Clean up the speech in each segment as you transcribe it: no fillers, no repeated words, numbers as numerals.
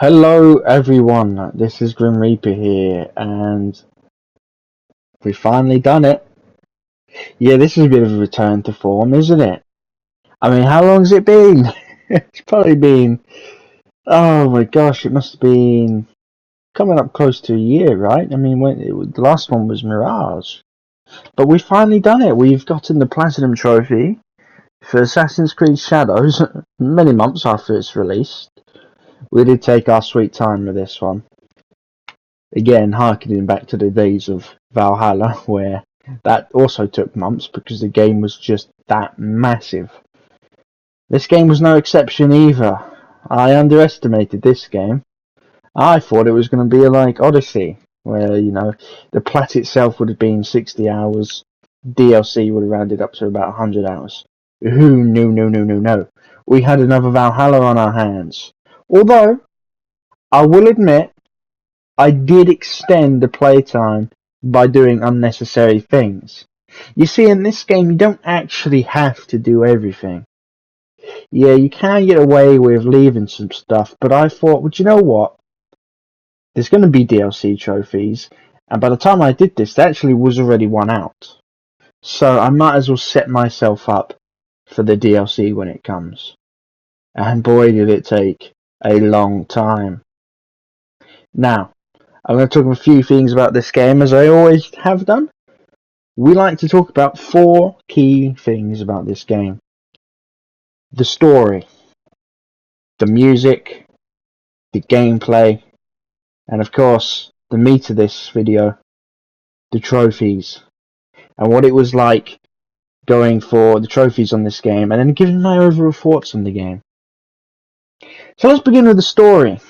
Hello everyone, this is Grim Reaper here, and we've finally done it. Yeah, this is a bit of a return to form, isn't it? I mean, how long's it been? It's probably been, oh my gosh, it must have been coming up close to a year, right? I mean, the last one was Mirage. But we've finally done it. We've gotten the Platinum Trophy for Assassin's Creed Shadows many months after its release. We did take our sweet time with this one. Again, harkening back to the days of Valhalla, where that also took months because the game was just that massive. This game was no exception either. I underestimated this game. I thought it was going to be like Odyssey, where, the plat itself would have been 60 hours, DLC would have rounded up to about 100 hours. Who knew, no. We had another Valhalla on our hands. Although, I will admit, I did extend the playtime by doing unnecessary things. You see, in this game, you don't actually have to do everything. Yeah, you can get away with leaving some stuff, but I thought, well, you know what? There's going to be DLC trophies, and by the time I did this, there actually was already one out. So I might as well set myself up for the DLC when it comes. And boy, did it take a long time. Now, I'm going to talk a few things about this game, as I always have done. We like to talk about 4 key things about this game. The story, the music, the gameplay, and of course, the meat of this video, the trophies, and what it was like going for the trophies on this game, and then giving my overall thoughts on the game. So let's begin with the story.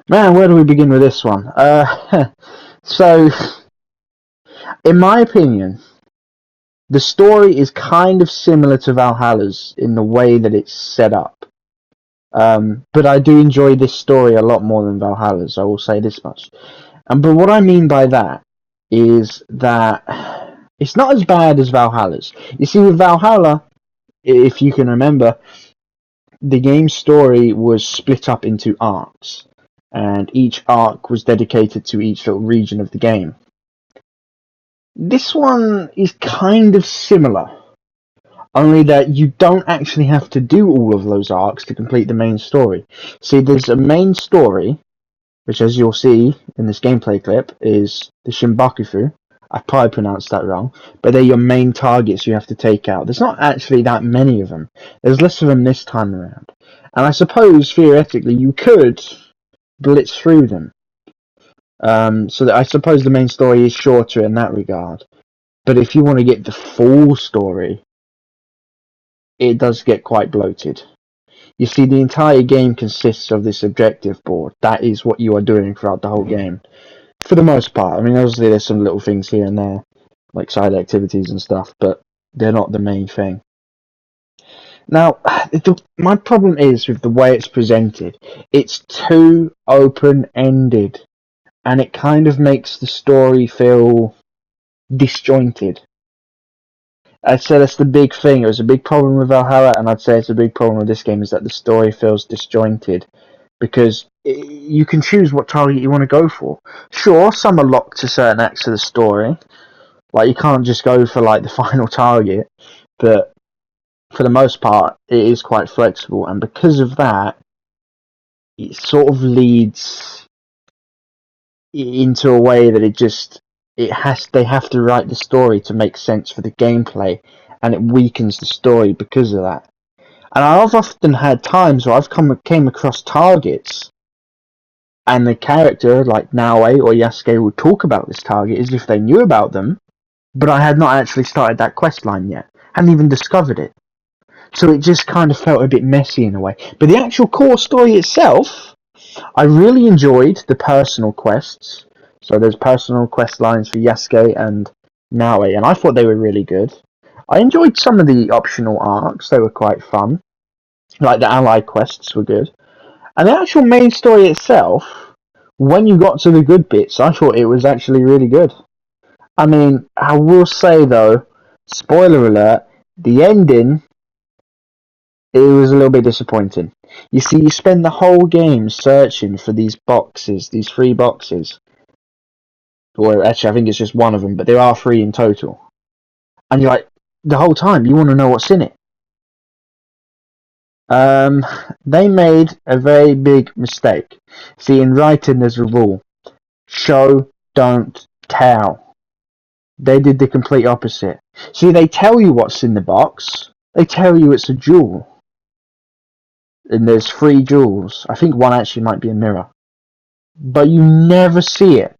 Man, where do we begin with this one? So, in my opinion, the story is kind of similar to Valhalla's in the way that it's set up. But I do enjoy this story a lot more than Valhalla's, I will say this much. But what I mean by that is that it's not as bad as Valhalla's. You see, with Valhalla, if you can remember, the game's story was split up into arcs, and each arc was dedicated to each little region of the game. This one is kind of similar, only that you don't actually have to do all of those arcs to complete the main story. See, there's a main story, which, as you'll see in this gameplay clip, is the Shimbakufu. I probably pronounced that wrong, but they're your main targets you have to take out. There's not actually that many of them. There's less of them this time around. And I suppose, theoretically, you could blitz through them. So that I suppose the main story is shorter in that regard. But if you want to get the full story, it does get quite bloated. You see, the entire game consists of this objective board. That is what you are doing throughout the whole game. For the most part. I mean, obviously there's some little things here and there, like side activities and stuff, but they're not the main thing. Now, my problem is with the way it's presented. It's too open-ended, and it kind of makes the story feel disjointed. I'd say that's the big thing. It was a big problem with Valhalla, and I'd say it's a big problem with this game, is that the story feels disjointed. Because you can choose what target you want to go for. Sure, some are locked to certain acts of the story. Like, you can't just go for, like, the final target. But for the most part, it is quite flexible. And because of that, it sort of leads into a way that they have to write the story to make sense for the gameplay. And it weakens the story because of that. And I've often had times where I've came across targets, and the character, like Naoe or Yasuke, would talk about this target as if they knew about them, but I had not actually started that quest line yet. Hadn't even discovered it. So it just kind of felt a bit messy in a way. But the actual core story itself, I really enjoyed the personal quests. So there's personal quest lines for Yasuke and Naoe, and I thought they were really good. I enjoyed some of the optional arcs, they were quite fun. Like the ally quests were good. And the actual main story itself, when you got to the good bits, I thought it was actually really good. I mean, I will say though, spoiler alert, the ending, it was a little bit disappointing. You see, you spend the whole game searching for these boxes, these 3 boxes. Or actually, I think it's just one of them, but there are 3 in total. And you're like, the whole time, you want to know what's in it. They made a very big mistake. See, in writing, there's a rule. Show, don't tell. They did the complete opposite. See, they tell you what's in the box. They tell you it's a jewel. And there's 3 jewels. I think one actually might be a mirror. But you never see it.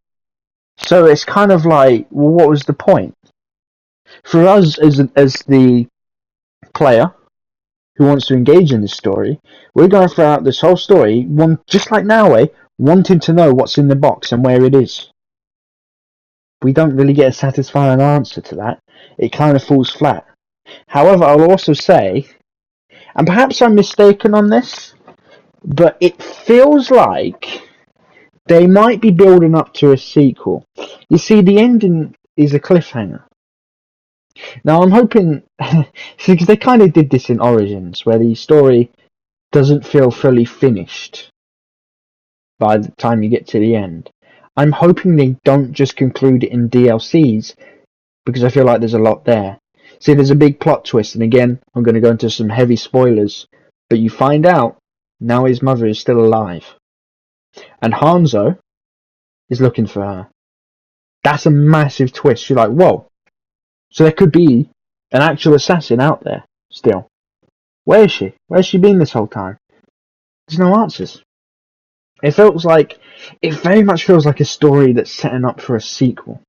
So it's kind of like, well, what was the point? For us as the player who wants to engage in this story, we're going throughout this whole story, just like Naue, wanting to know what's in the box and where it is. We don't really get a satisfying answer to that. It kind of falls flat. However, I'll also say, and perhaps I'm mistaken on this, but it feels like they might be building up to a sequel. You see, the ending is a cliffhanger. Now, I'm hoping, because they kind of did this in Origins, where the story doesn't feel fully finished by the time you get to the end. I'm hoping they don't just conclude it in DLCs, because I feel like there's a lot there. See, there's a big plot twist, and again, I'm going to go into some heavy spoilers, but you find out now his mother is still alive. And Hanzo is looking for her. That's a massive twist. You're like, whoa. So there could be an actual assassin out there still. Where is she? Where's she been this whole time? There's no answers. It very much feels like a story that's setting up for a sequel.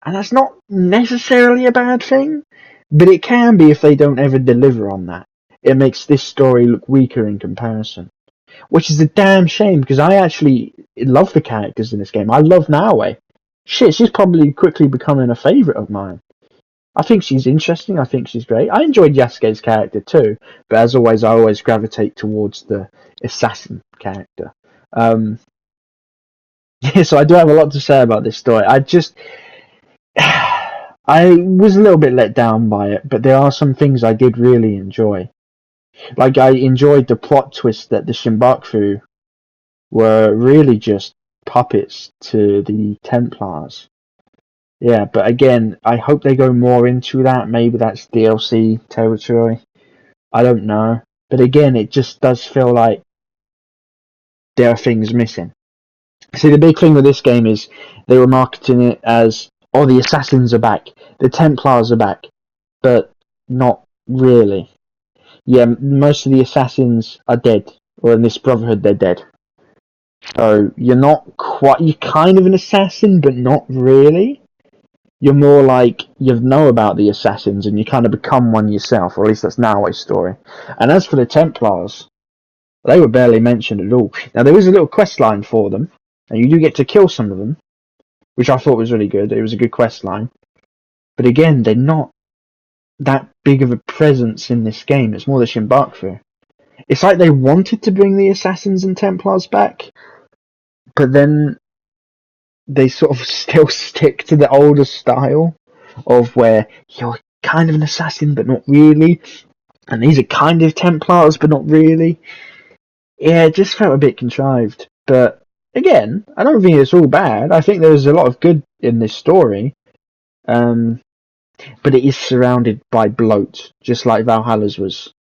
And that's not necessarily a bad thing, but it can be if they don't ever deliver on that. It makes this story look weaker in comparison. Which is a damn shame, because I actually love the characters in this game. I love Naue. Shit, she's probably quickly becoming a favourite of mine. I think she's interesting, I think she's great. I enjoyed Yasuke's character too, but as always, I always gravitate towards the assassin character. Yeah, so I do have a lot to say about this story. I was a little bit let down by it, but there are some things I did really enjoy. Like, I enjoyed the plot twist that the Shinbaku were really just puppets to the Templars. Yeah, but again, I hope they go more into that. Maybe that's DLC territory. I don't know. But again, it just does feel like there are things missing. See, the big thing with this game is they were marketing it as, oh, the Assassins are back, the Templars are back, but not really. Yeah, most of the Assassins are dead, or in this Brotherhood they're dead. So you're kind of an assassin, but not really. You're more like, you know about the Assassins, and you kind of become one yourself, or at least that's Naue's story. And as for the Templars, they were barely mentioned at all. Now, there is a little quest line for them, and you do get to kill some of them, which I thought was really good. It was a good quest line. But again, they're not that big of a presence in this game. It's more the Shinbaku. It's like they wanted to bring the Assassins and Templars back, but then they sort of still stick to the older style of where you're kind of an assassin, but not really. And these are kind of Templars, but not really. Yeah, it just felt a bit contrived. But again, I don't think it's all bad. I think there's a lot of good in this story. But it is surrounded by bloat, just like Valhalla's was.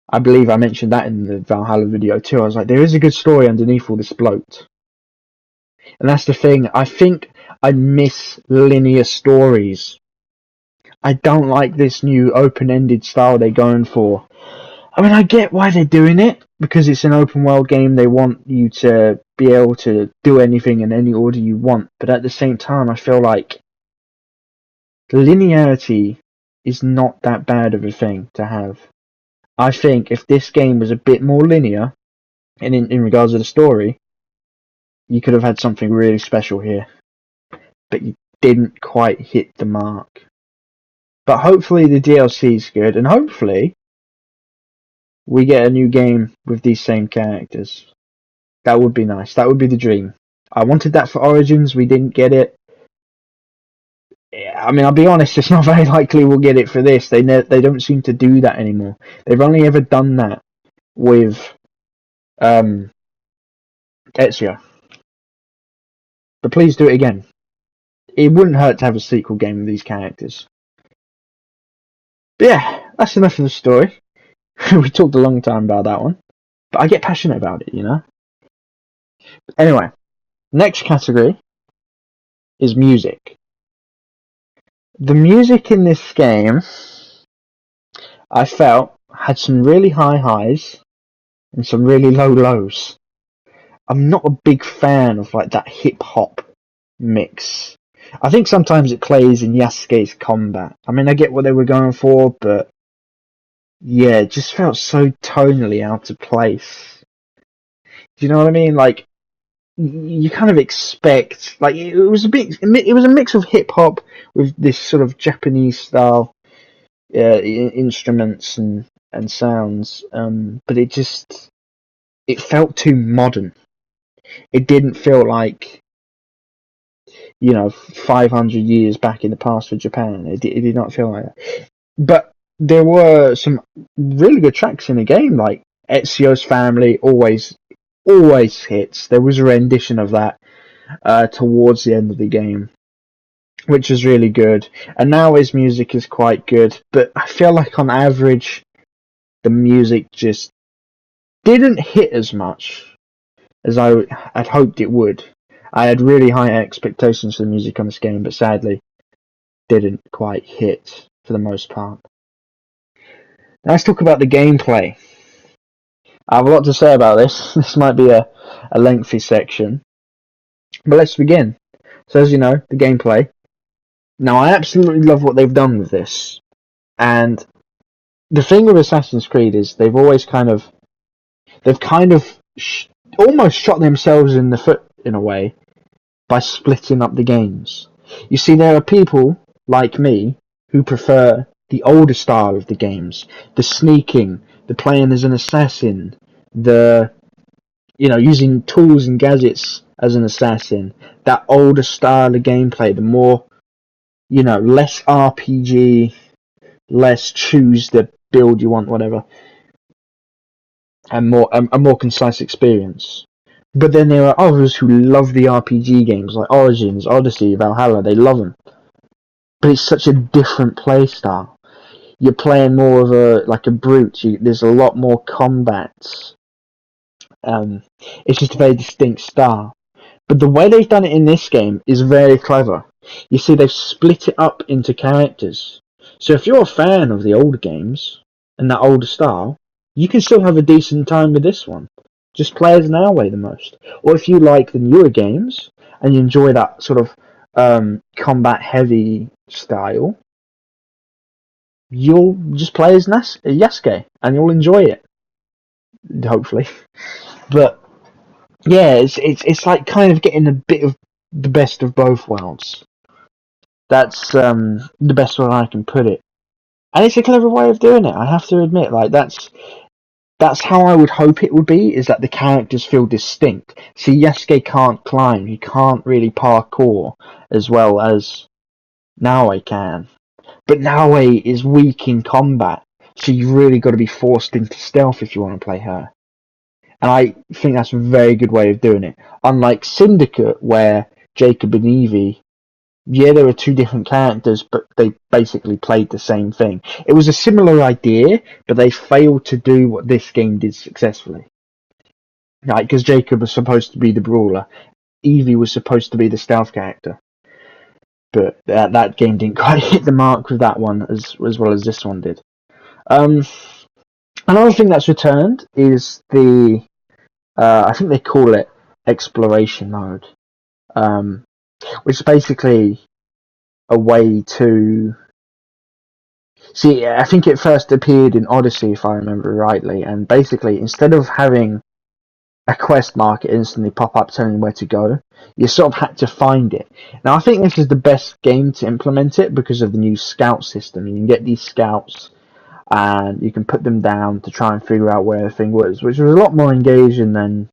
I believe I mentioned that in the Valhalla video too. I was like, there is a good story underneath all this bloat. And that's the thing. I think I miss linear stories. I don't like this new open-ended style they're going for. I mean, I get why they're doing it, because it's an open world game. They want you to be able to do anything in any order you want. But at the same time, I feel like linearity is not that bad of a thing to have. I think if this game was a bit more linear, and in regards to the story, you could have had something really special here. But you didn't quite hit the mark. But hopefully the DLC is good, and hopefully we get a new game with these same characters. That would be nice. That would be the dream. I wanted that for Origins. We didn't get it. I mean, I'll be honest, it's not very likely we'll get it for this. They don't seem to do that anymore. They've only ever done that with Ezio. But please do it again. It wouldn't hurt to have a sequel game with these characters. But yeah, that's enough of the story. We talked a long time about that one. But I get passionate about it, you know? Anyway, next category is music. The music in this game, I felt, had some really high highs and some really low lows. I'm not a big fan of like that hip hop mix. I think sometimes it plays in Yasuke's combat. I mean, I get what they were going for, but yeah, it just felt so tonally out of place. Do you know what I mean? Like, you kind of expect, like, it was a mix of hip hop with this sort of Japanese style instruments and sounds, but it felt too modern. It didn't feel like, 500 years back in the past for Japan. It did not feel like that. But there were some really good tracks in the game, like Ezio's Family always hits. There was a rendition of that towards the end of the game, which is really good. And now his music is quite good, but I feel like on average, the music just didn't hit as much as I'd hoped it would. I had really high expectations for the music on this game, but sadly, didn't quite hit for the most part. Now let's talk about the gameplay. I have a lot to say about this. This might be a lengthy section, but let's begin. So as you know, the gameplay. Now I absolutely love what they've done with this, and the thing with Assassin's Creed is they've almost shot themselves in the foot in a way by splitting up the games. You see, there are people like me who prefer the older style of the games, the sneaking, the playing as an assassin, the using tools and gadgets as an assassin, that older style of gameplay, the more less RPG, less choose the build you want, whatever, and more a more concise experience. But then there are others who love the RPG games like Origins, Odyssey, Valhalla. They love them, but it's such a different play style. You're playing more of a brute. There's a lot more combats. It's just a very distinct style. But the way they've done it in this game is very clever. You see, they've split it up into characters. So if you're a fan of the older games and that older style, you can still have a decent time with this one. Just play as Naoe the most. Or if you like the newer games and you enjoy that sort of combat heavy style, you'll just play as Yasuke and you'll enjoy it. Hopefully. But yeah, it's like kind of getting a bit of the best of both worlds. That's the best way I can put it. And it's a clever way of doing it, I have to admit. Like that's how I would hope it would be, is that the characters feel distinct. See, Yasuke can't climb, he can't really parkour as well as Naoe can. But Naoe is weak in combat, so you've really got to be forced into stealth if you want to play her. And I think that's a very good way of doing it. Unlike Syndicate, where Jacob and Evie, yeah, there were two different characters, but they basically played the same thing. It was a similar idea, but they failed to do what this game did successfully. Right, because Jacob was supposed to be the brawler, Evie was supposed to be the stealth character. But that game didn't quite hit the mark with that one as well as this one did. Another thing that's returned is the I think they call it exploration mode, which is basically a way to see. I think it first appeared in Odyssey, if I remember rightly, and basically instead of having a quest marker instantly pop up telling you where to go, you sort of had to find it. Now I think this is the best game to implement it because of the new scout system. You can get these scouts and you can put them down to try and figure out where the thing was, which was a lot more engaging than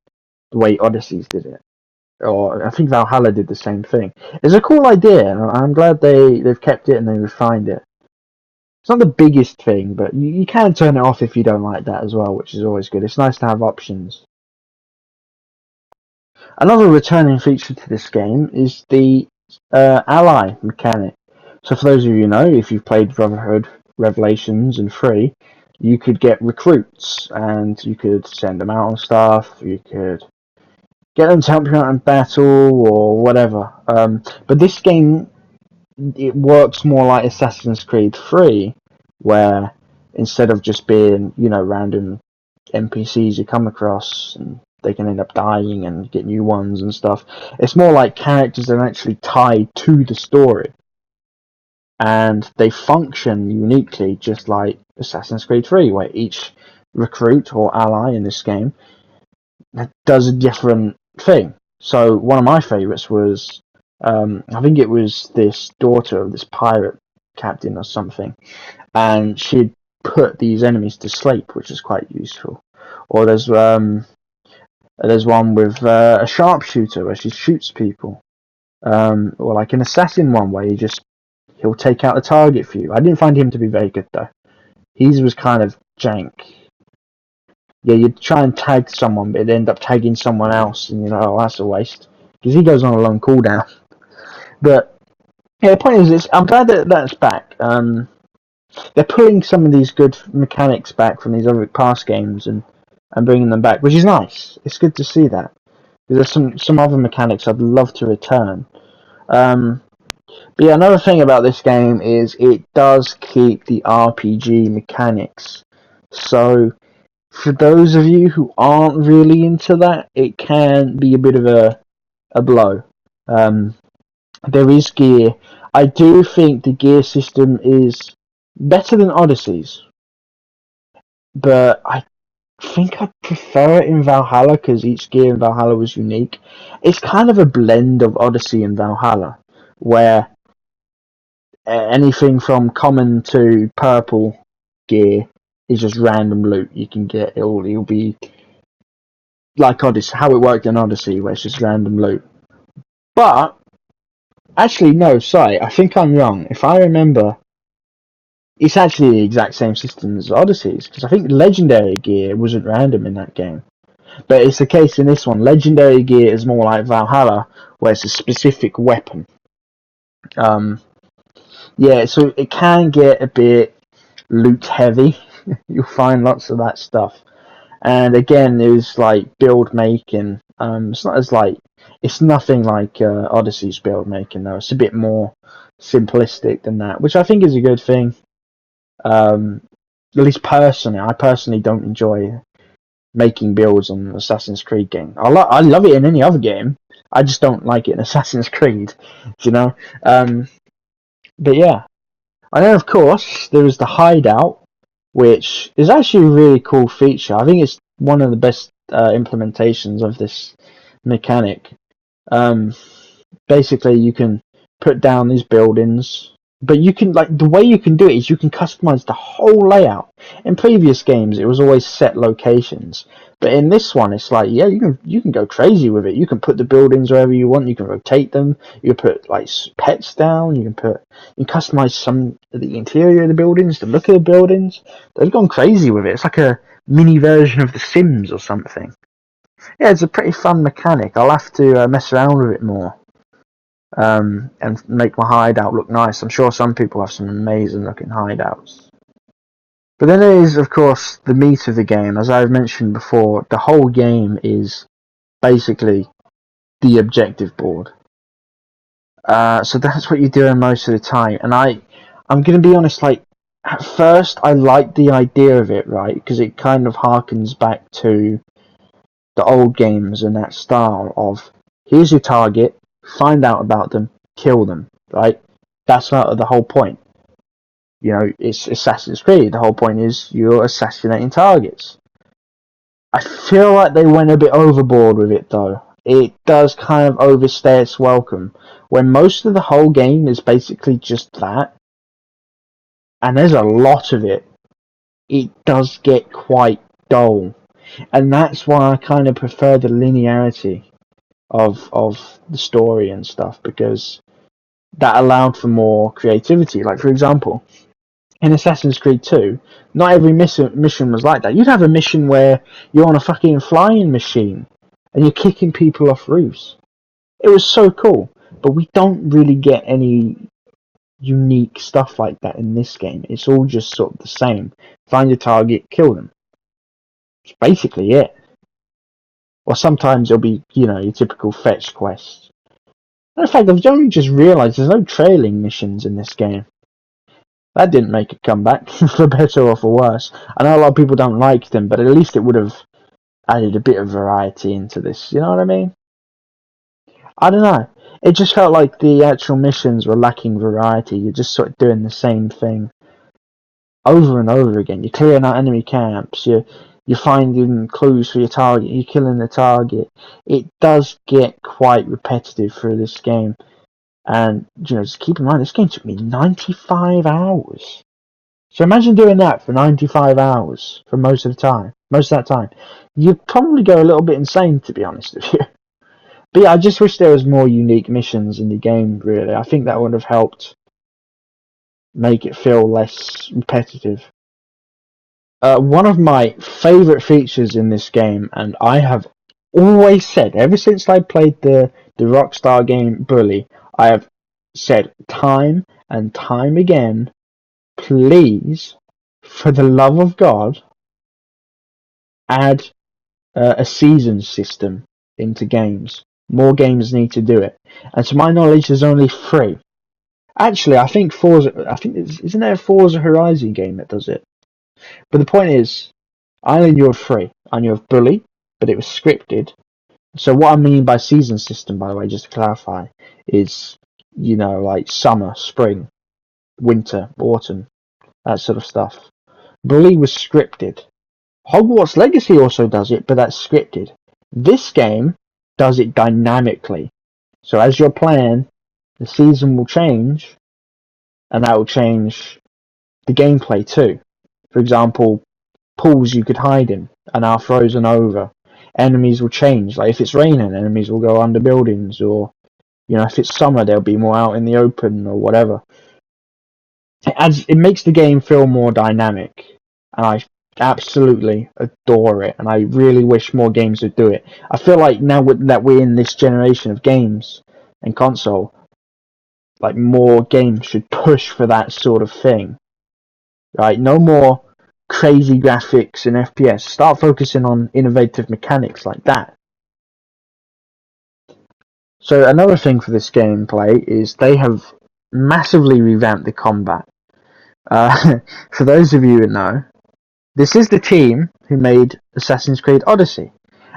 the way Odysseys did it. Or I think Valhalla did the same thing. It's a cool idea, and I'm glad they've kept it and they refined it. It's not the biggest thing, but you can turn it off if you don't like that as well, which is always good. It's nice to have options. Another returning feature to this game is the ally mechanic. So for those of you who know, if you've played Brotherhood, Revelations, and 3, you could get recruits, and you could send them out on stuff, you could get them to help you out in battle, or whatever. But this game, it works more like Assassin's Creed 3, where instead of just being, random NPCs you come across, and they can end up dying and get new ones and stuff. It's more like characters that are actually tied to the story, and they function uniquely, just like Assassin's Creed 3, where each recruit or ally in this game does a different thing. So one of my favourites was, I think it was this daughter of this pirate captain or something, and she'd put these enemies to sleep, which is quite useful. Or there's one with a sharpshooter where she shoots people. Or like an assassin one where he'll take out the target for you. I didn't find him to be very good though. His was kind of jank. Yeah, you'd try and tag someone, but it'd end up tagging someone else, and oh, that's a waste. Because he goes on a long cooldown. But, yeah, the point is, I'm glad that that's back. They're pulling some of these good mechanics back from these other past games and bringing them back, which is nice. It's good to see that. There's some other mechanics I'd love to return. But yeah, another thing about this game is it does keep the RPG mechanics. So, for those of you who aren't really into that, it can be a bit of a blow. There is gear. I do think the gear system is better than Odyssey's, but I think I prefer it in Valhalla because each gear in Valhalla was unique. It's kind of a blend of Odyssey and Valhalla, where anything from common to purple gear is just random loot you can get. It'll be like Odyssey, how it worked in Odyssey, where it's just random loot. But actually, no, sorry, I think I'm wrong. If I remember, it's actually the exact same system as Odyssey's, because I think legendary gear wasn't random in that game. But it's the case in this one. Legendary gear is more like Valhalla, where it's a specific weapon. Yeah, so it can get a bit loot heavy. You'll find lots of that stuff. And again, there's like build making. It's nothing like Odyssey's build making though. It's a bit more simplistic than that, which I think is a good thing. At least personally, I personally don't enjoy making builds on an Assassin's Creed game. I love it in any other game. I just don't like it in Assassin's Creed, But yeah, and then of course there is the hideout, which is actually a really cool feature. I think it's one of the best implementations of this mechanic. Basically, you can put down these buildings, but you can, like, the way you can do it is you can customize the whole layout. In previous games, it was always set locations, but in this one, it's like, yeah, you can go crazy with it. You can put the buildings wherever you want. You can rotate them. You can put like pets down. You can customize some of the interior of the buildings, the look of the buildings. They've gone crazy with it. It's like a mini version of The Sims or something. Yeah, it's a pretty fun mechanic. I'll have to mess around with it more. And make my hideout look nice. I'm sure some people have some amazing looking hideouts. But then there is, of course, the meat of the game. As I've mentioned before, the whole game is basically the objective board. So that's what you're doing most of the time. And I'm going to be honest, like, at first I liked the idea of it, right? Because it kind of harkens back to the old games and that style of, here's your target, find out about them, kill them, right? That's not the whole point. It's Assassin's Creed. The whole point is you're assassinating targets. I feel like they went a bit overboard with it, though. It does kind of overstay its welcome. When most of the whole game is basically just that, and there's a lot of it, it does get quite dull. And that's why I kind of prefer the linearity of the story and stuff, because that allowed for more creativity. Like, for example, in Assassin's Creed 2, not every mission was like that. You'd have a mission where you're on a fucking flying machine and you're kicking people off roofs. It was so cool, but we don't really get any unique stuff like that in this game. It's all just sort of the same. Find your target, kill them. It's basically it. Or sometimes it'll be, your typical fetch quests. In fact, I've only just realised there's no trailing missions in this game. That didn't make a comeback, for better or for worse. I know a lot of people don't like them, but at least it would have added a bit of variety into this. You know what I mean? I don't know. It just felt like the actual missions were lacking variety. You're just sort of doing the same thing over and over again. You're clearing out enemy camps. You're finding clues for your target. You're killing the target. It does get quite repetitive through this game. And, just keep in mind, this game took me 95 hours. So imagine doing that for 95 hours for most of that time. You'd probably go a little bit insane, to be honest with you. But yeah, I just wish there was more unique missions in the game, really. I think that would have helped make it feel less repetitive. One of my favourite features in this game, and I have always said, ever since I played the Rockstar game Bully, I have said time and time again, please, for the love of God, add a season system into games. More games need to do it. And to my knowledge, there's only 3. Actually, I think isn't there a Forza Horizon game that does it? But the point is, I only knew of 3. I knew of Bully, but it was scripted. So what I mean by season system, by the way, just to clarify, is, like summer, spring, winter, autumn, that sort of stuff. Bully was scripted. Hogwarts Legacy also does it, but that's scripted. This game does it dynamically. So as you're playing, the season will change, and that will change the gameplay too. For example, pools you could hide in are now frozen over. Enemies will change. Like if it's raining, enemies will go under buildings, or if it's summer, they'll be more out in the open or whatever. It makes the game feel more dynamic, and I absolutely adore it, and I really wish more games would do it. I feel like now that we're in this generation of games and console, like more games should push for that sort of thing. Right? No more crazy graphics and FPS. Start focusing on innovative mechanics like that. So another thing for this gameplay is they have massively revamped the combat. For those of you who know, this is the team who made Assassin's Creed Odyssey.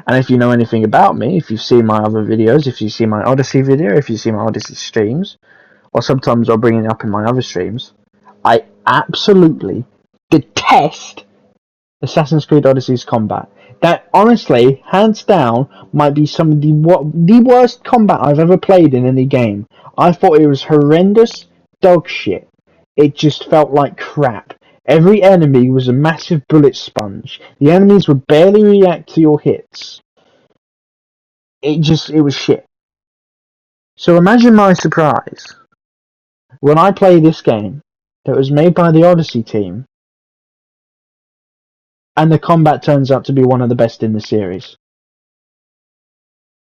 And if you know anything about me, if you've seen my other videos, if you've seen my Odyssey video, if you've seen my Odyssey streams, or sometimes I'll bring it up in my other streams, I absolutely detest Assassin's Creed Odyssey's combat. That, honestly, hands down, might be some of the worst combat I've ever played in any game. I thought it was horrendous dog shit. It just felt like crap. Every enemy was a massive bullet sponge. The enemies would barely react to your hits. It was shit. So imagine my surprise when I play this game that was made by the Odyssey team, and the combat turns out to be one of the best in the series.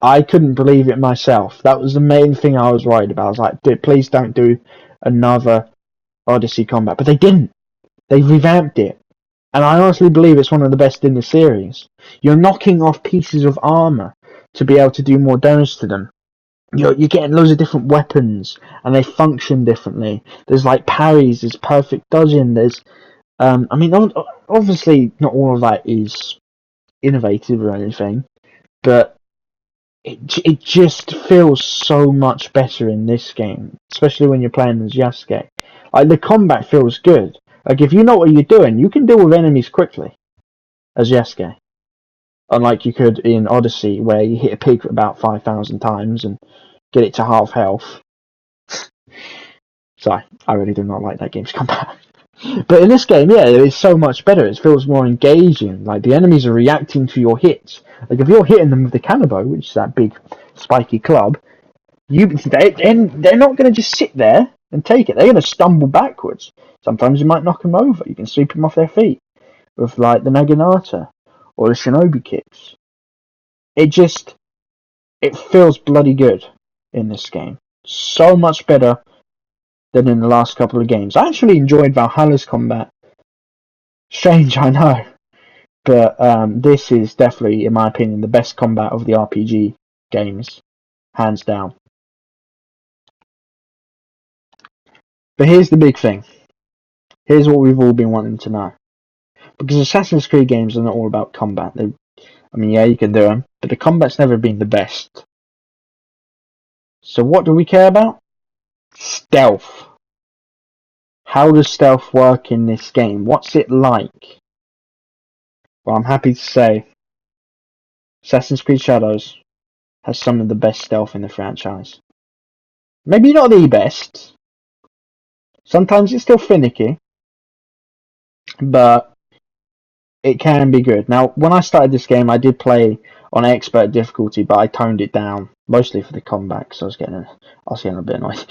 I couldn't believe it myself. That was the main thing I was worried about. I was like, please don't do another Odyssey combat. But they didn't. They revamped it. And I honestly believe it's one of the best in the series. You're knocking off pieces of armor to be able to do more damage to them. You're getting loads of different weapons, and they function differently. There's like parries, there's perfect dodging, there's obviously not all of that is innovative or anything, but it just feels so much better in this game, especially when you're playing as Yasuke. Like, the combat feels good. Like, if you know what you're doing, you can deal with enemies quickly as Yasuke. Unlike you could in Odyssey, where you hit a pig about 5,000 times and get it to half health. Sorry, I really do not like that game's combat. But in this game, yeah, it's so much better. It feels more engaging. Like, the enemies are reacting to your hits. Like, if you're hitting them with the Kanabo, which is that big spiky club, they're not going to just sit there and take it. They're going to stumble backwards. Sometimes you might knock them over. You can sweep them off their feet with like the Naginata or the shinobi kicks. It feels bloody good in this game. So much better than in the last couple of games. I actually enjoyed Valhalla's combat. Strange, I know. But this is definitely, in my opinion, the best combat of the RPG games. Hands down. But here's the big thing. Here's what we've all been wanting to know. Because Assassin's Creed games are not all about combat. Yeah, you can do them, but the combat's never been the best. So what do we care about? Stealth. How does stealth work in this game? What's it like? Well, I'm happy to say Assassin's Creed Shadows has some of the best stealth in the franchise. Maybe not the best. Sometimes it's still finicky, but it can be good. Now, when I started this game, I did play on expert difficulty, but I toned it down mostly for the combat because I was getting a bit annoyed.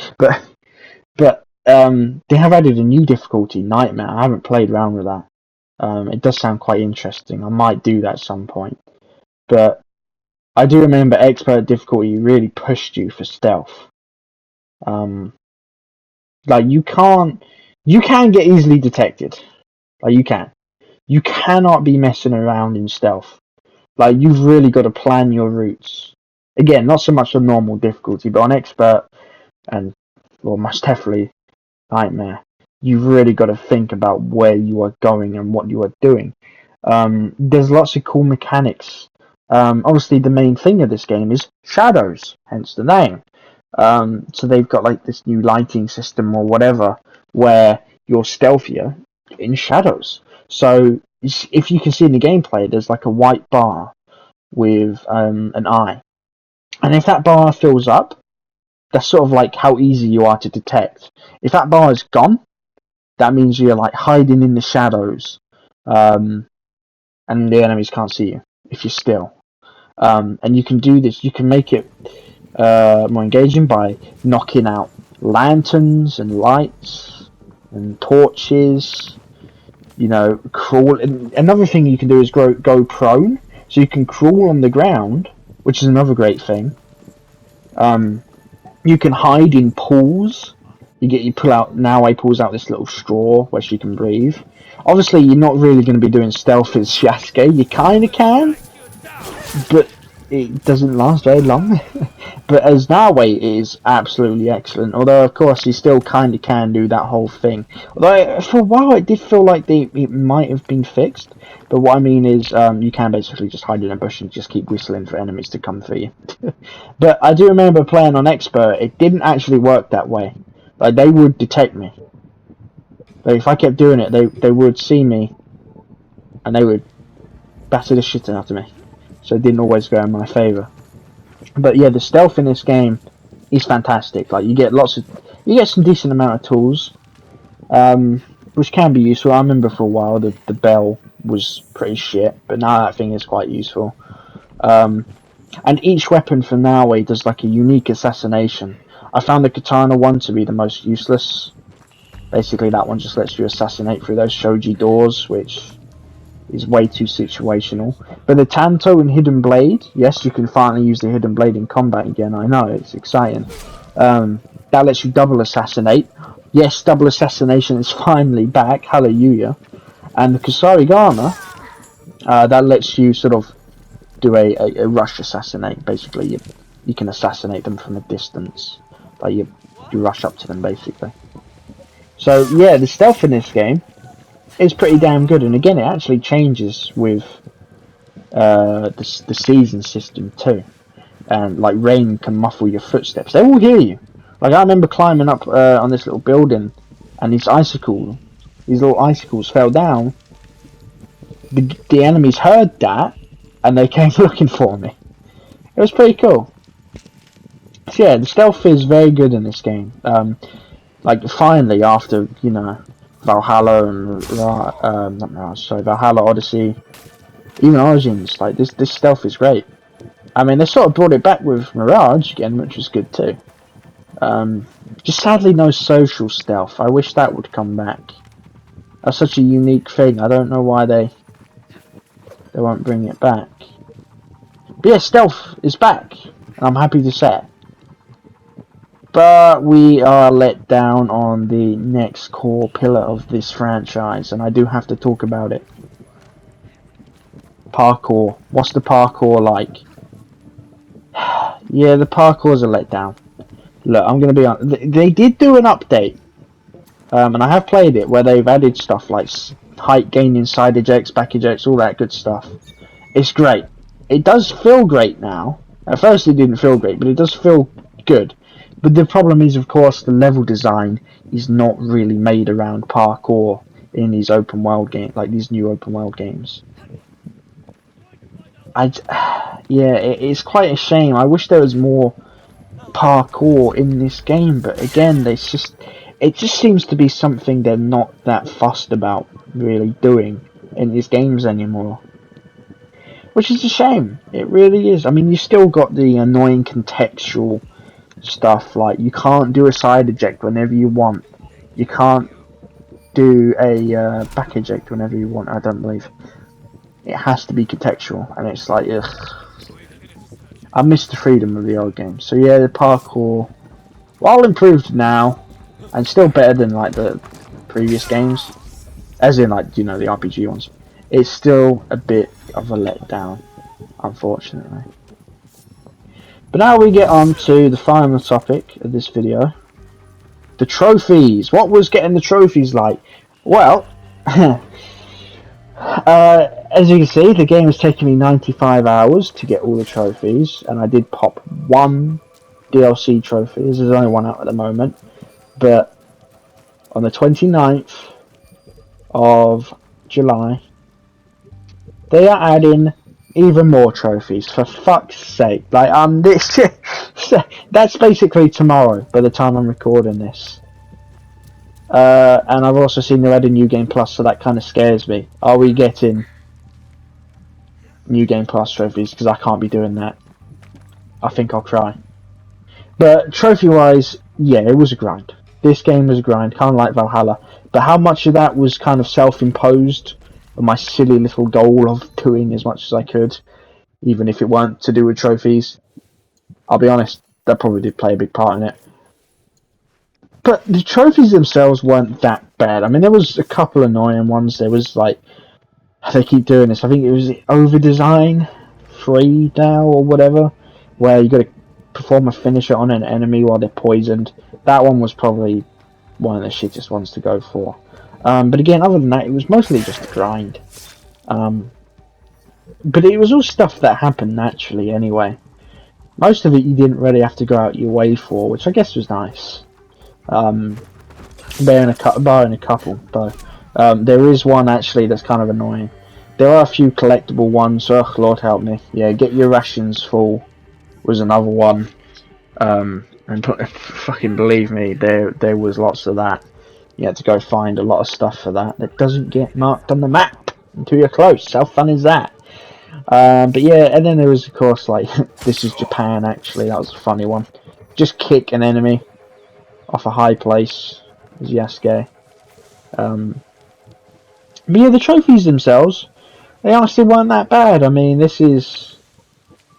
But they have added a new difficulty, Nightmare. I haven't played around with that. It does sound quite interesting. I might do that at some point. But I do remember expert difficulty really pushed you for stealth. Like you can get easily detected. Like you cannot be messing around in stealth. Like you've really got to plan your routes. Again, not so much on normal difficulty, but on expert and most definitely Nightmare. You've really got to think about where you are going and what you are doing. There's lots of cool mechanics. Obviously, the main thing of this game is shadows, hence the name. So they've got like this new lighting system or whatever, where you're stealthier in shadows. So if you can see in the gameplay, there's like a white bar with an eye, and if that bar fills up, that's sort of like how easy you are to detect. If that bar is gone, that means you're like hiding in the shadows, and the enemies can't see you if you're still. And you can do this. You can make it more engaging by knocking out lanterns and lights and torches. Crawl. And another thing you can do is go prone, so you can crawl on the ground, which is another great thing. You can hide in pools. You pull out. Naoi pulls out this little straw where she can breathe. Obviously, you're not really going to be doing stealth as Sasuke. You kind of can, but it doesn't last very long. But as Naoi is absolutely excellent. Although, of course, he still kind of can do that whole thing. Although, for a while, it did feel like it might have been fixed. But what I mean is, you can basically just hide in a bush and just keep whistling for enemies to come for you. But I do remember playing on Expert, it didn't actually work that way. Like, they would detect me. Like, if I kept doing it, they would see me, and they would batter the shit out of me. So it didn't always go in my favour. But yeah, the stealth in this game is fantastic. Like you get some decent amount of tools, which can be useful. I remember for a while the bell was pretty shit, but now that thing is quite useful. And each weapon from Naoi does like a unique assassination. I found the katana one to be the most useless. Basically, that one just lets you assassinate through those shoji doors, which is way too situational. But the Tanto and Hidden Blade, yes, you can finally use the Hidden Blade in combat again. I know, it's exciting. That lets you double assassinate. Yes, double assassination is finally back. Hallelujah. And the Kusarigama, that lets you sort of do a rush assassinate. Basically, you can assassinate them from a distance. Like you rush up to them, basically. So yeah, the stealth in this game is pretty damn good, and again, it actually changes with the season system too. And like rain can muffle your footsteps; they will hear you. Like I remember climbing up on this little building, and these little icicles fell down. The enemies heard that, and they came looking for me. It was pretty cool. So yeah, the stealth is very good in this game. Like finally, after Valhalla and Valhalla Odyssey, even Origins, like this stealth is great. I mean, they sort of brought it back with Mirage again, which was good too. Just sadly no social stealth. I wish that would come back. That's such a unique thing. I don't know why they won't bring it back. But yeah, stealth is back, and I'm happy to say it. But we are let down on the next core pillar of this franchise, and I do have to talk about it. Parkour. What's the parkour like? Yeah, the parkour's a letdown. Look, I'm going to be honest. They did do an update, and I have played it, where they've added stuff like height gaining, side ejects, back ejects, all that good stuff. It's great. It does feel great now. At first it didn't feel great, but it does feel good. But the problem is, of course, the level design is not really made around parkour in these open world games, like these new open world games. Yeah, it's quite a shame. I wish there was more parkour in this game, but again, it just seems to be something they're not that fussed about really doing in these games anymore. Which is a shame. It really is. I mean, you still got the annoying contextual stuff, like you can't do a side eject whenever you want. You can't do a back eject whenever you want, I don't believe. It has to be contextual, and it's like, ugh. I miss the freedom of the old game. So yeah, the parkour, while improved now, and still better than like the previous games, as in like, you know, the RPG ones, it's still a bit of a letdown, unfortunately. But now we get on to the final topic of this video. The trophies. What was getting the trophies like? Well, as you can see, the game has taken me 95 hours to get all the trophies, and I did pop one DLC trophy. There's only one out at the moment, but on the 29th of July, they are adding even more trophies, for fuck's sake. Like, this, that's basically tomorrow by the time I'm recording this. And I've also seen they're adding New Game Plus, so that kind of scares me. Are we getting New Game Plus trophies? Because I can't be doing that. I think I'll try. But trophy-wise, yeah, it was a grind. This game was a grind, kind of like Valhalla. But how much of that was kind of self-imposed, my silly little goal of doing as much as I could, even if it weren't to do with trophies? I'll be honest, that probably did play a big part in it. But the trophies themselves weren't that bad. I mean, there was a couple annoying ones. There was like, they keep doing this. I think it was over design 3 now or whatever, where you got to perform a finisher on an enemy while they're poisoned. That one was probably one of the shittest ones to go for. But again, other than that, it was mostly just a grind. But it was all stuff that happened naturally anyway. Most of it you didn't really have to go out your way for, which I guess was nice. Barring a couple, though. There is one actually that's kind of annoying. There are a few collectible ones. Oh, Lord help me. Yeah, get your rations full was another one. And fucking believe me, there was lots of that. You had to go find a lot of stuff for that doesn't get marked on the map until you're close. How fun is that? But yeah, and then there was, of course, like, this is Japan, actually. That was a funny one. Just kick an enemy off a high place as Yasuke. But yeah, the trophies themselves, they honestly weren't that bad. I mean, this is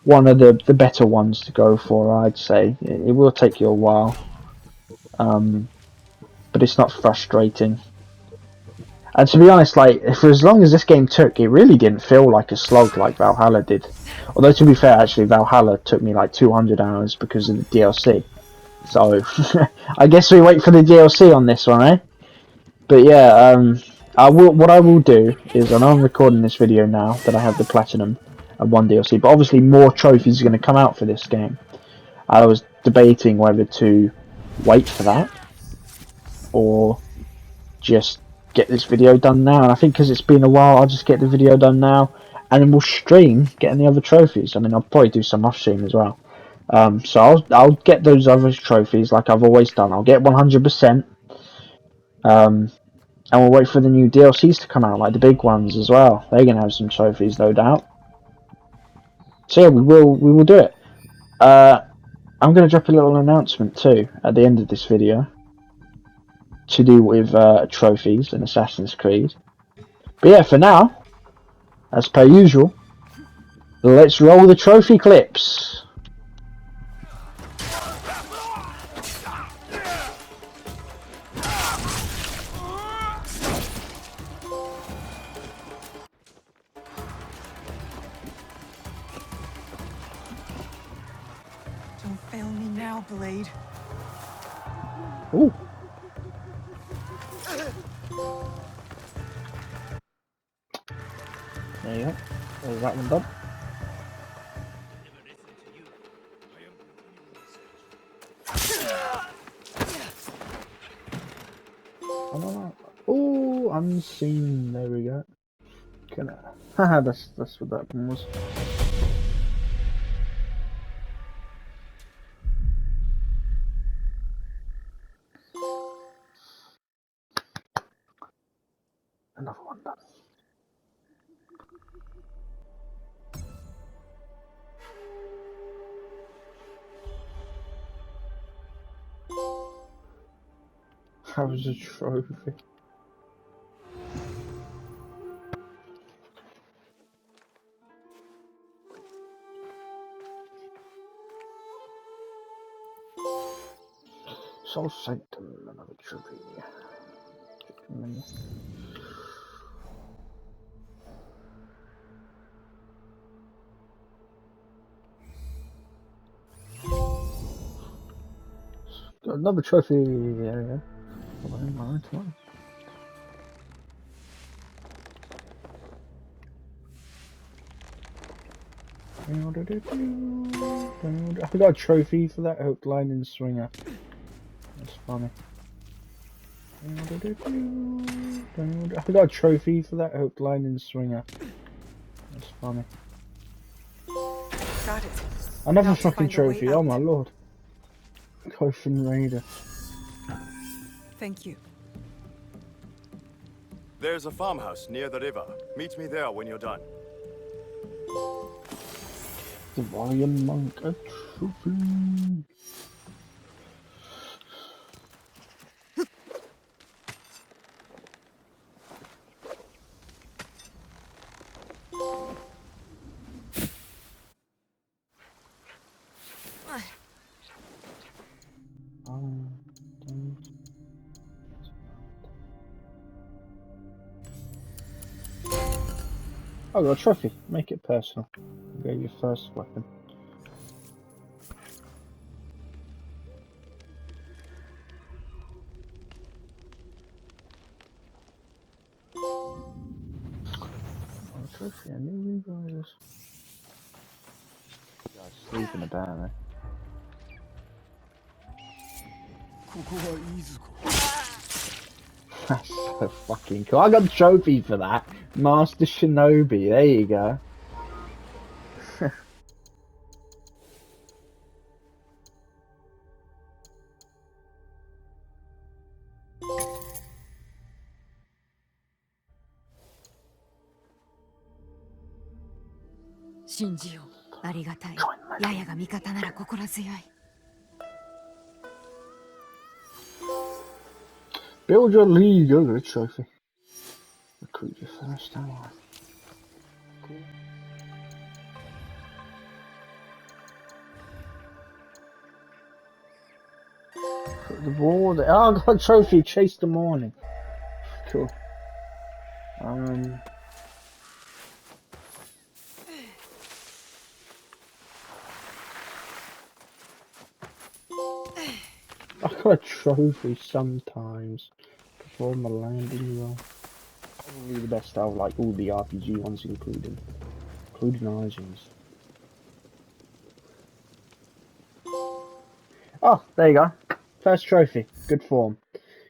one of the better ones to go for, I'd say. It will take you a while, but it's not frustrating. And to be honest, like, for as long as this game took, it really didn't feel like a slog like Valhalla did. Although, to be fair, actually, Valhalla took me like 200 hours because of the DLC. So, I guess we wait for the DLC on this one, eh? But yeah, what I will do is, I know I'm recording this video now that I have the Platinum and one DLC, but obviously more trophies are going to come out for this game. I was debating whether to wait for that, or just get this video done now. And I think because it's been a while, I'll just get the video done now, and then we'll stream getting the other trophies. I mean, I'll probably do some off stream as well. So I'll get those other trophies like I've always done. I'll get 100%. And we'll wait for the new DLCs to come out, like the big ones as well. They're gonna have some trophies, no doubt. So yeah, we will do it. I'm gonna drop a little announcement too at the end of this video. to do with trophies in Assassin's Creed. But yeah, for now, as per usual, let's roll the trophy clips. Don't fail me now, Blade. Ooh. There you go. There's that one done. Oh, no. Oh, unseen. There we go. Can I? Haha, that's what that one was. Another one done. That was a trophy. Soul Sanctum, another trophy. Got another trophy. There we go. I got a trophy for that hook, line, and swinger. That's funny. I got a trophy for that hook, line, and swinger. That's funny. Got it. Another Now to fucking find a way trophy. Oh out. my lord. Coffin Raider. Thank you. There's a farmhouse near the river. Meet me there when you're done. The Volume Monk, a trophy. I got a trophy. Make it personal. Go your first weapon. A trophy. I knew you guys. You guys sleeping about it. That's so fucking cool. I got a trophy for that. Master Shinobi. There you go. Build your league. I got a trophy. Recruit your first ally. Cool. Put the ball there. Oh, I got a trophy. Chase the morning. Cool. I got a trophy sometimes. Perform a landing roll. Probably the best out of like all the RPG ones including Origins. Oh, there you go. First trophy. Good form.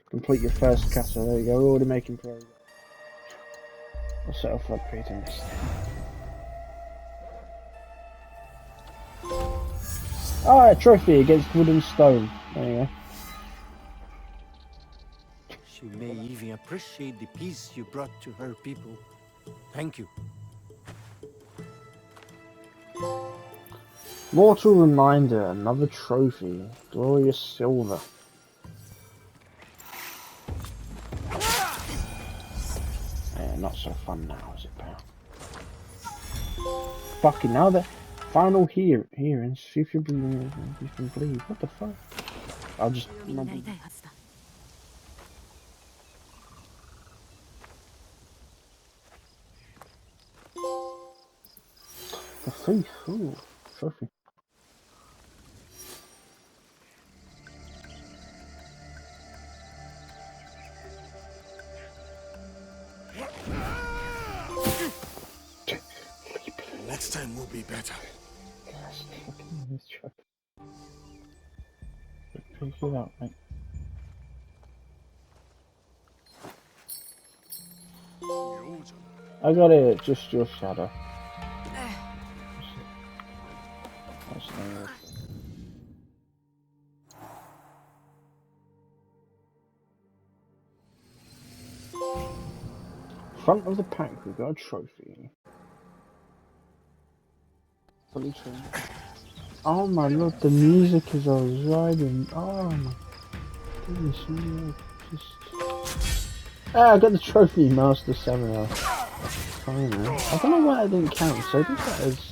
Complete your first castle. There you go. We're already making progress. I'll set off for upgrading this thing. Ah, a trophy against wood and stone. There you go. She may even appreciate the peace you brought to her people. Thank you. Mortal Reminder, another trophy. Glorious Silver. so fun now, is it, pal? Fucking now the final here and see if you believe. What the fuck? I'll just. The thief. Ooh, trophy. Next time will be better. Yes, fucking this truck. Pick it up, mate. I got it, just your shadow. That's nice. Front of the pack, we got a trophy. Fully trained. Oh my lord, the music as I was riding. Oh my goodness, just. Ah, I got the trophy, Master 7. Fine, man. I don't know why I didn't count, so I did that as.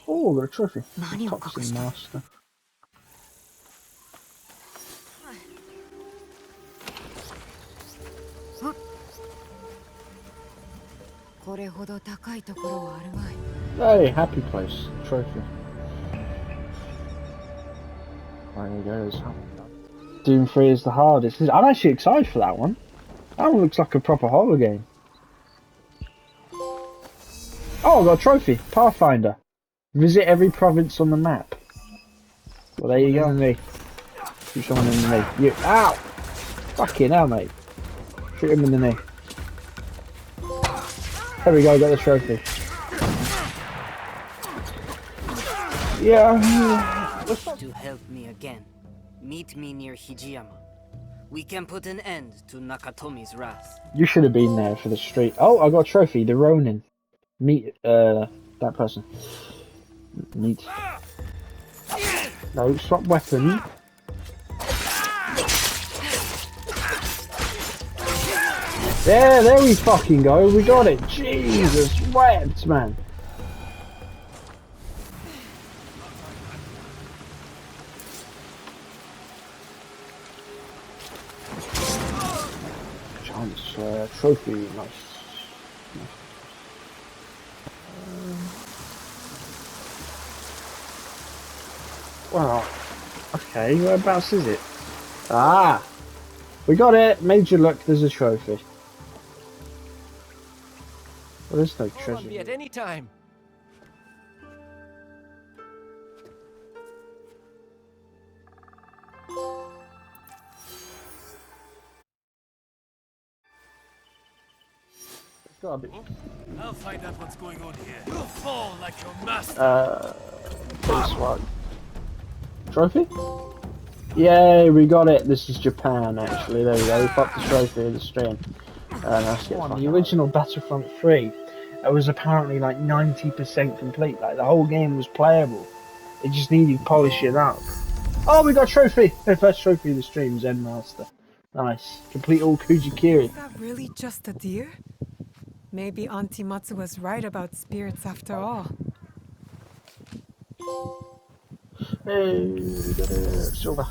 Oh, I got a trophy. Toxin Master. Hey, happy place. Trophy. There you go. Doom 3 is the hardest. I'm actually excited for that one. That one looks like a proper horror game. Oh, I got a trophy. Pathfinder. Visit every province on the map. Well, there you go. Me. Shoot someone in the knee. You. Ow! Fucking hell, mate. Shoot him in the knee. There we go. Got the trophy. Yeah. To help me again, meet me near Hijiyama. We can put an end to Nakatomi's wrath. You should have been there for the street. Oh, I got a trophy. The Ronin. Meet that person. Meet. No, swap weapon. There we fucking go. We got it. Jesus wept, man. Chance trophy, nice. Wow. Okay, whereabouts is it? Ah! We got it! Major luck, there's a trophy. Well, there's no treasure. Be at any time. Gotta be. I'll find out what's going on here. You'll fall like your master. This one. Trophy? Yay, we got it. This is Japan, actually. There we go. We popped the trophy of the stream. Let's get on. The original Battlefront 3, it was apparently like 90% complete. Like the whole game was playable. It just needed polishing up. Oh, we got a trophy! The first trophy of the stream, Zen Master. Nice. Complete all Kujikiri. Is that really just a deer? Maybe Auntie Matsu was right about spirits after all. Hey, we got a silver.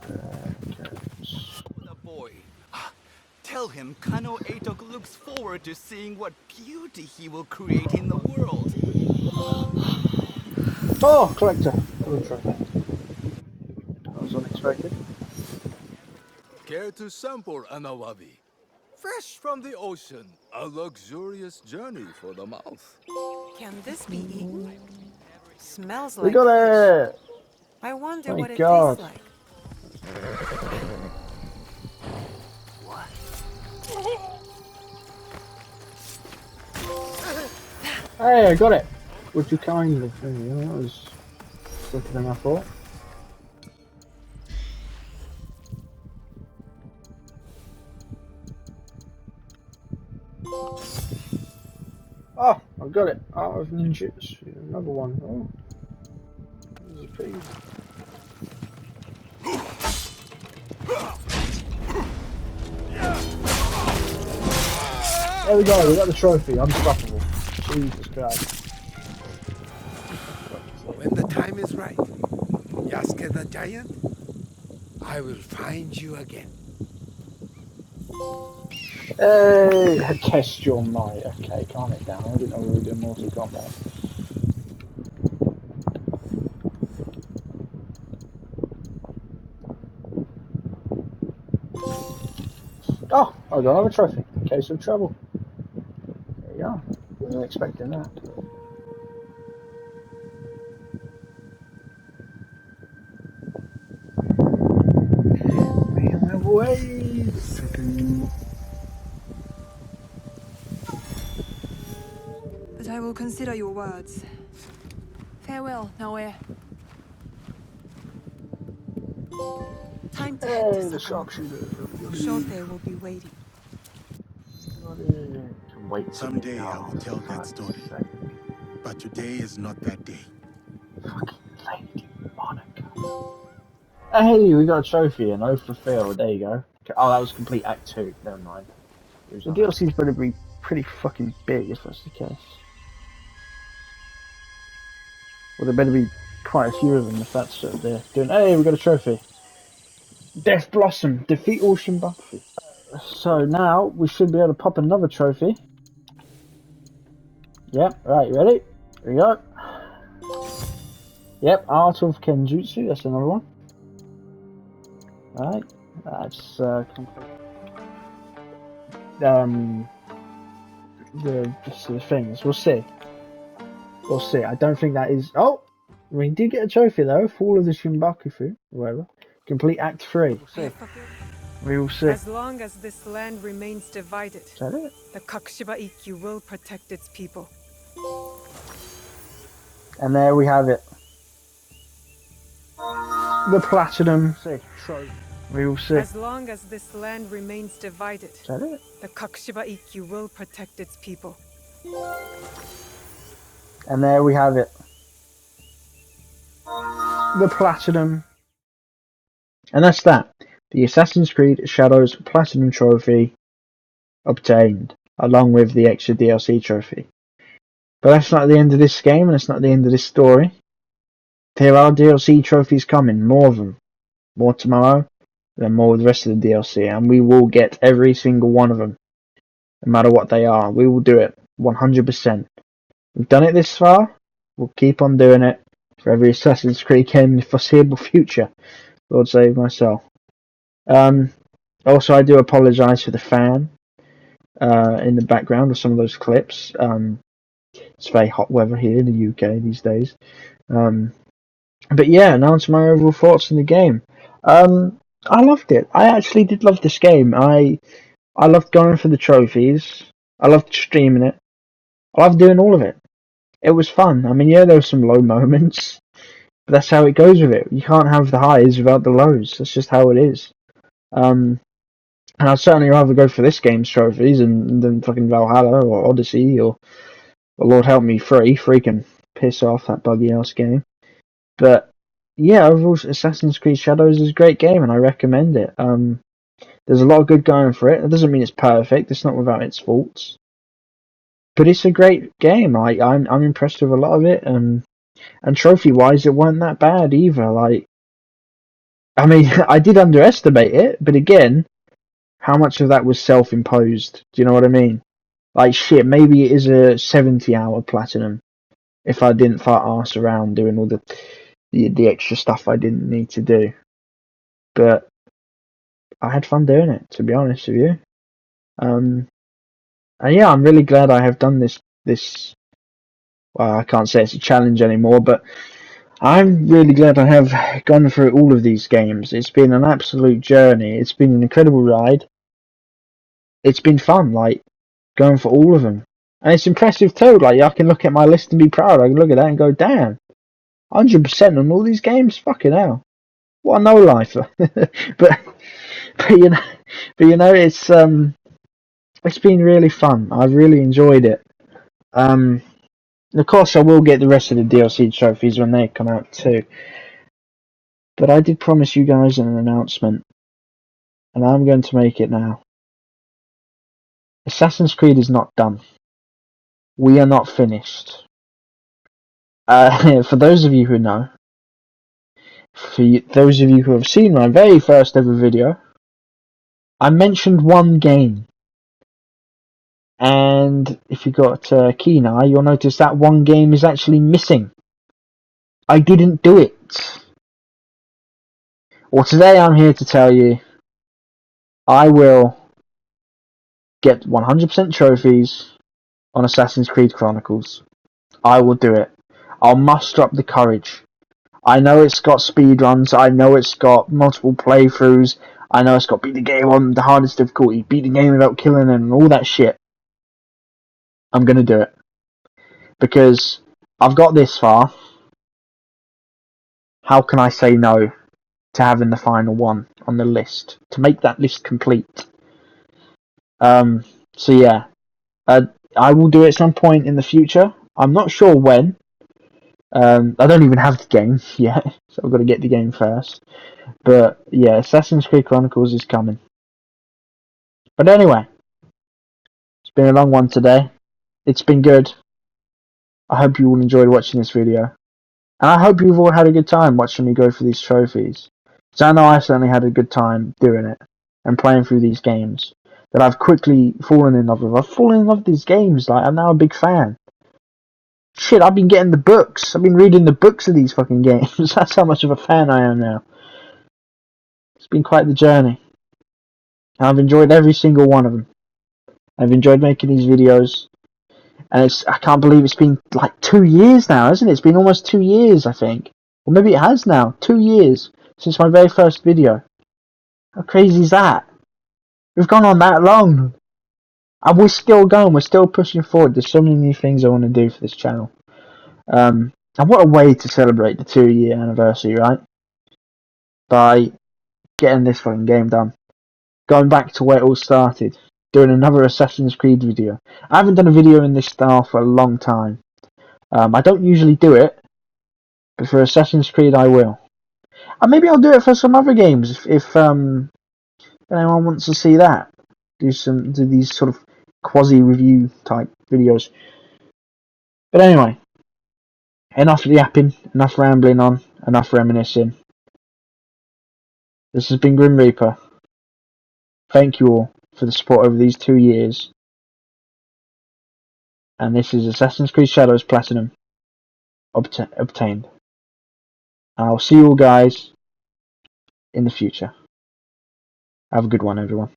The boy. Tell him Kano Eitok looks forward to seeing what beauty he will create in the world. Oh, collector. Good trophy. That was unexpected. Care to sample an awabi? Fresh from the ocean, a luxurious journey for the mouth. Can this be eaten? Smells like We got it! I wonder Thank what it God. tastes like. Hey, I got it! Would you kindly? That was quicker than I thought. Oh, I got it. Art of Ninjutsu. Another one. Oh, this is pretty easy. There we go. We got the trophy. Unstoppable. Jesus Christ. When the time is right, Yasuke the giant, I will find you again. Hey, test your might. Okay, calm it down. I didn't know we were doing Mortal Kombat. Oh, I got another trophy. Case of trouble. There you go. Wasn't expecting that. Man, my way. But I will consider your words. Farewell, Naoe. Time to head to Hey, the Sakamoto. sharpshooter. Shote will be waiting. Can wait till Someday I will tell that story. Sake. But today is not that day. Fucking Lady Monica. Hey, we got a trophy and oath fulfilled. There you go. Oh, that was complete Act 2. Never mind. The DLC's better be pretty fucking big if that's the case. Well, there better be quite a few of them if that's what they're doing. Hey, we got a trophy. Death Blossom. Defeat all Shimbaku. So now we should be able to pop another trophy. Yep, right, you ready? Here we go. Yep, Art of Kenjutsu, that's another one. Right, that's complete. The things, we'll see. We'll see. I don't think that is. Oh! We did get a trophy though, Fall of the Shimbaku, whatever. Complete Act 3. We'll see. We will see. As long as this land remains divided, Is that it? the Kakushiba Ikkyu will protect its people. And there we have it. The Platinum Trophy. We will see. As long as this land remains divided, Is that it? the Kakushiba Ikkyu will protect its people. And there we have it. The Platinum. And that's that. The Assassin's Creed Shadows Platinum Trophy obtained, along with the extra DLC trophy. But that's not the end of this game, and it's not the end of this story. There are DLC trophies coming, more of them. More tomorrow, then more with the rest of the DLC, and we will get every single one of them, no matter what they are. We will do it, 100%. We've done it this far, we'll keep on doing it for every Assassin's Creed game in the foreseeable future. Lord save my soul. Also, I do apologise for the fan in the background of some of those clips. It's very hot weather here in the UK these days. But yeah, now to my overall thoughts on the game. I loved it. I actually did love this game. I loved going for the trophies. I loved streaming it. I loved doing all of it. It was fun. I mean, yeah, there were some low moments, but that's how it goes with it. You can't have the highs without the lows. That's just how it is. And I'd certainly rather go for this game's trophies than fucking Valhalla or Odyssey or Lord Help Me 3. Freaking piss off, that buggy ass game. But yeah, overall, Assassin's Creed Shadows is a great game, and I recommend it. There's a lot of good going for it. That doesn't mean it's perfect. It's not without its faults, but it's a great game. I'm impressed with a lot of it, and trophy-wise, it wasn't that bad either. Like, I mean, I did underestimate it, but again, how much of that was self-imposed? Do you know what I mean? Like, shit, maybe it is a 70-hour platinum if I didn't fart ass around doing all the extra stuff I didn't need to do. But I had fun doing it, to be honest with you. And yeah, I'm really glad I have done this. Well, I can't say it's a challenge anymore, but I'm really glad I have gone through all of these games. It's been an absolute journey. It's been an incredible ride. It's been fun, like, going for all of them. And it's impressive too, like, I can look at my list and be proud. I can look at that and go, damn, 100% on all these games? Fucking hell. What a no-lifer. but you know, it's It's been really fun. I've really enjoyed it. Of course, I will get the rest of the DLC trophies when they come out too. But I did promise you guys an announcement, and I'm going to make it now. Assassin's Creed is not done. We are not finished. For those of you who know, for those of you who have seen my very first ever video, I mentioned one game. And if you got a keen eye, you'll notice that one game is actually missing. I didn't do it. Well, today I'm here to tell you I will get 100% trophies on Assassin's Creed Chronicles. I will do it. I'll muster up the courage. I know it's got speedruns, I know it's got multiple playthroughs, I know it's got beat the game on the hardest difficulty, beat the game without killing them, and all that shit. I'm gonna do it. Because I've got this far. How can I say no to having the final one on the list? To make that list complete. So yeah. I will do it at some point in the future. I'm not sure when. I don't even have the game yet, so I've got to get the game first. But yeah, Assassin's Creed Chronicles is coming. But anyway, it's been a long one today. It's been good. I hope you all enjoyed watching this video. And I hope you've all had a good time watching me go through these trophies. Because I know I certainly had a good time doing it and playing through these games that I've quickly fallen in love with. I've fallen in love with these games. Like, I'm now a big fan. Shit, I've been getting the books. I've been reading the books of these fucking games. That's how much of a fan I am now. It's been quite the journey. And I've enjoyed every single one of them. I've enjoyed making these videos. And I can't believe it's been like 2 years now, hasn't it? It's been almost 2 years, I think. Or maybe it has now. 2 years since my very first video. How crazy is that? We've gone on that long. And we're still going. We're still pushing forward. There's so many new things I want to do for this channel. And what a way to celebrate the 2-year anniversary, right? By getting this fucking game done. Going back to where it all started. Doing another Assassin's Creed video. I haven't done a video in this style for a long time. I don't usually do it. But for Assassin's Creed I will. And maybe I'll do it for some other games if anyone wants to see that. Do these sort of quasi-review type videos. But anyway. Enough yapping, enough rambling on, enough reminiscing. This has been Grim Reaper. Thank you all for the support over these 2 years. And this is Assassin's Creed Shadows Platinum obtained. I'll see you all guys in the future. Have a good one, everyone.